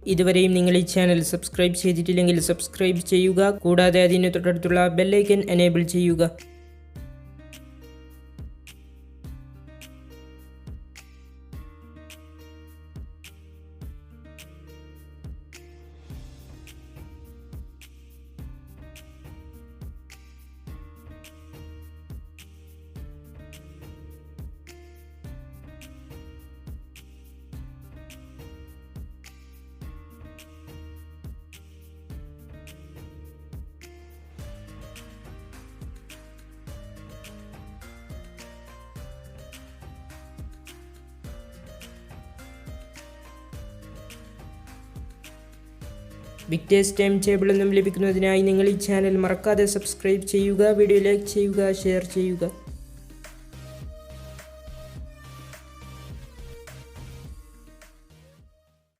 ഇതുവരെയും നിങ്ങൾ ഈ ചാനൽ സബ്സ്ക്രൈബ് ചെയ്തിട്ടില്ലെങ്കിൽ സബ്സ്ക്രൈബ് ചെയ്യുക. കൂടാതെ അതിന് തൊട്ടടുത്തുള്ള ബെല്ലൈക്കൻ എനേബിൾ ചെയ്യുക. വിക്ടേഴ്സ് ടൈം ടേബിൾ എന്നും ലഭിക്കുന്നതിനായി നിങ്ങൾ ഈ ചാനൽ മറക്കാതെ സബ്സ്ക്രൈബ് ചെയ്യുക. വീഡിയോ ലൈക്ക് ചെയ്യുക, ഷെയർ ചെയ്യുക.